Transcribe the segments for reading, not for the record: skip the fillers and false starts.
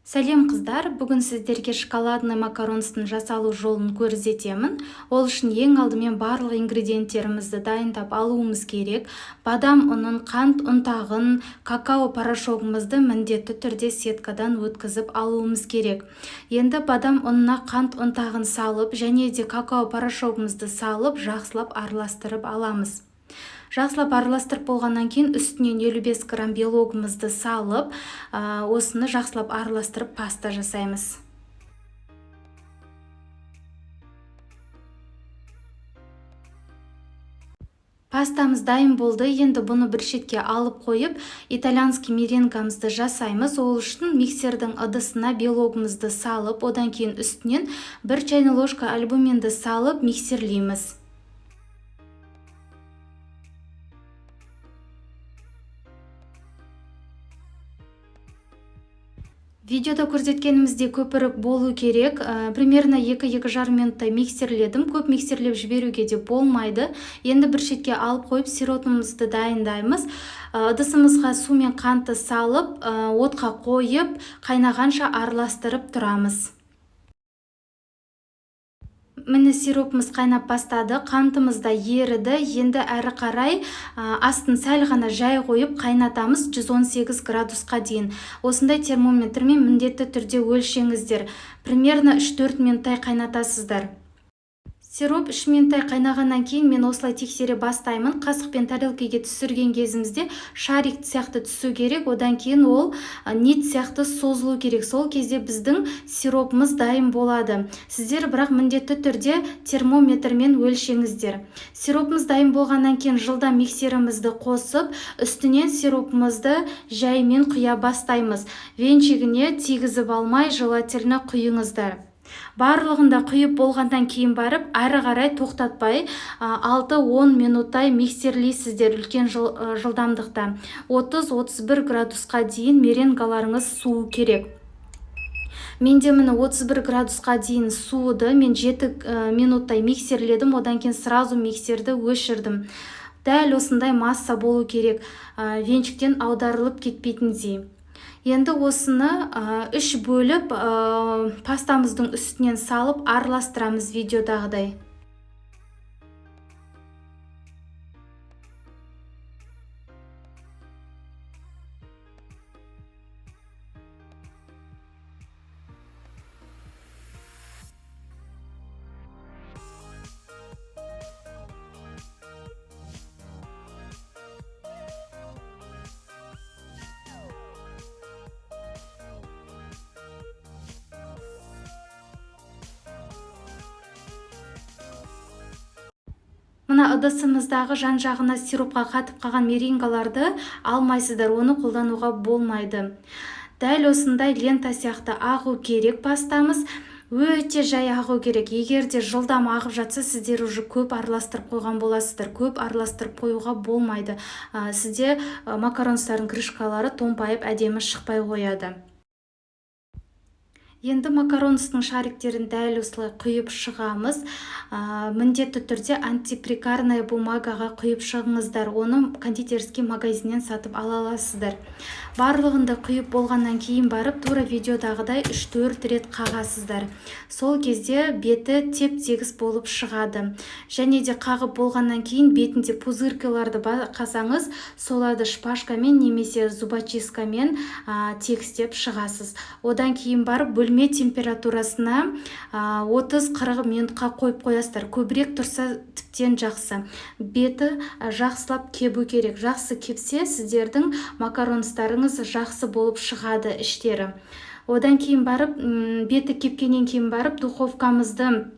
Сәлем қыздар, бүгін сіздерге шоколадный макаронстың жасалу жолын көрсетемін. Ол үшін ең алдымен барлық ингредиенттерімізді дайындап алуымыз керек. Бадам ұнын, қант ұнтағын, какао порошогымызды міндетті түрде сеткадан өткізіп алуымыз керек. Енді бадам ұнына қант ұнтағын салып, және де какао порошогымызды салып, жақсылап араластырып аламыз. Жақсылап араластырып болғаннан кейін үстінен 55 грамм белогымызды салып, осыны жақсылап араластырып паста жасаймыз. Пастамыз дайын болды. Енді бұны бір шетке алып қойып, итальянский меренгамызды жасаймыз. Ол үшін миксердің ыдысына белогымызды салып, одан кейін үстінен 1 чайный ложка альбуминді салып миксерлейміз. Видеода көрсеткенімізде көпірік болу керек. Примерно 2-2,5 минуттай миксерледім. Көп миксерлеп жіберуге де болмайды. Енді бір шетке алып қойып сиропымызды дайындаймыз. Ыдысымызға су мен қантты салып, отқа қойып, қайнағанша араластырып тұрамыз. Міне сиропымыз қайнап бастады, қантымыз да еріді. Енді әрі қарай астын сәл ғана жай қойып қайнатамыз 118 градусқа дейін. Осындай термометрмен міндетті түрде өлшеңіздер. Примерно 3-4 минуттай қайнатасыздар. Сироп 3 минуттай қайнағаннан кейін мен осылай тексере бастаймын. Қасықпен тарелкаға түсірген кезімізде шарик сияқты түсу керек, одан кейін ол нит сияқты созылу керек. Сол кезде біздің сиропымыз дайын болады. Сіздер бірақ міндетті түрде термометрмен өлшеңіздер. Сиропымыз дайын болғаннан кейін жылдам миксерімізді қосып, үстінен сиропымызды жаймен құя бастаймыз. Венчигіне тигізіп алмай, желательно құйыңыздар. Барлығында құйып болғандан кейін барып, әрі қарай тоқтатпай 6-10 минуттай миксерлейсіздер үлкен жылдамдықта. 30-31 градусқа дейін меренгаларыңыз суы керек. Менде міне 31 градусқа дейін суыды. Мен 7 минуттай миксерледім, одан кейін сразу миксерді өшірдім. Дәл осындай масса болу керек, венчиктен аударылып кетпейтіндей. Енді осыны 3 бөліп пастамыздың үстінен салып араластырамыз видеодағыдай. Мына ыдысымыздағы жан-жағына сиропқа қатып қалған меренгаларды алмайсыздар, оны қолдануға болмайды. Дәл осындай лента сияқты ағу керек пастамыз. Өте жай ағу керек. Егер де жылдам ағып жатса, сіздер уже көп араластырып қойған боласыздар. Көп араластырып қоюға болмайды. Сізде макаронстардың крышкалары томпайып әдемі шықпай қояды. Енді макаронстың шариктерін дәл осылай құйып шығамыз. Міндетті түрде антипрекарная бумагаға құйып шығыңыздар. Оны кондитерский магазиннен сатып ала аласыздар. Барлығында құйып болғаннан кейін барып, тура видеодағыдай 3-4 рет қағасыздар. Сол кезде беті теп-тегіс болып шығады. Және де қағып болғаннан кейін бетінде пузыркаларды байқасаңыз, соларды шпажкамен немесе зубочисткамен тегістеп шығасыз. Одан кейін барып бөлме температурасына 30-40 минутқа қойып қоясыздар. Көбірек тұрса тіптен жақсы. Беті жақсылап кебу керек. Жақсы кепсе, сіздердің макаронстарыңыз жақсы болып шығады іштері. Одан кейін барып, беті кепкеннен кейін барып, духовкамызды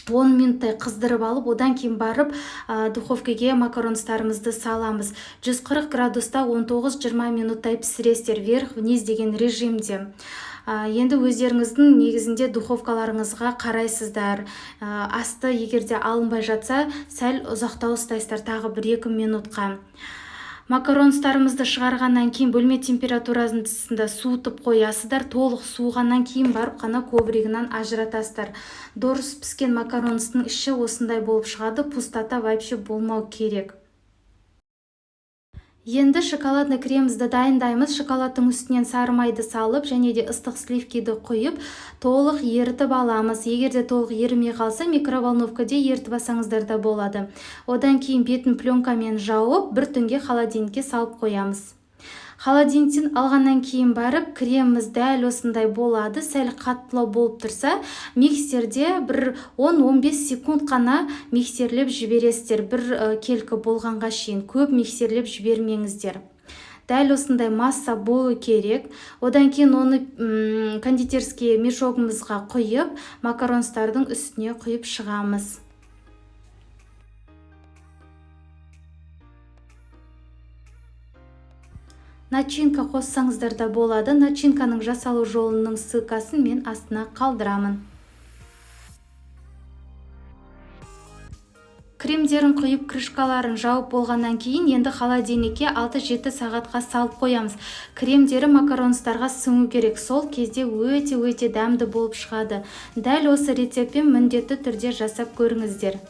10 минуттай қыздырып алып, одан кейін барып духовкаға макаронстарымызды саламыз. 140 градуста 19-20 минуттай пісіресіздер, вверх-вниз деген режимде. Енді өздеріңіздің негізінде духовкаларыңызға қарайсыздар. Асты егерде алынбай жатса, сәл ұзақтау ұстайсыздар, тағы 1-2 минутқа. Макаронстарымызды шығарғаннан кейін бөлме температурасында суытып қоясыздар. Толық суығаннан кейін барып қана ковригінен ажыратасыздар. Дұрыс піскен макаронстың іші осындай болып шығады. Пустота вообще болмау керек. Енді шоколадный кремімізді дайындаймыз. Шоколадтың үстінен сары майды салып және де ыстық сливкиді құйып толық ерітіп аламыз. Егер де толық ерімей қалса, микроволновкада ерітіп алсаңыздар да болады. Одан кейін бетін пленкамен жауып, бір түнге холодильникке салып қоямыз. Холодильниктен алғаннан кейін барып, креміміз дәл осындай болады. Сәл қаттылау болып тұрса, миксерде бір 10-15 секунд қана миксерлеп жібересіздер. Бір келкі болғанға шейін көп миксерлеп жібермеңіздер. Дәл осындай масса болу керек. Одан кейін оны кондитерский мешогымызға құйып, макаронстардың үстіне құйып шығамыз. Начинка қоссаңыздар да болады. Начинканың жасалу жолының ссылкасын мен астына қалдырамын. Кремдерін құйып, крышкаларын жауып болғаннан кейін енді холодильникке 6-7 сағатқа салып қоямыз. Кремдері макаронстарға сіңу керек. Сол кезде өте дәмді болып шығады. Дәл осы рецептпен міндетті түрде жасап көріңіздер.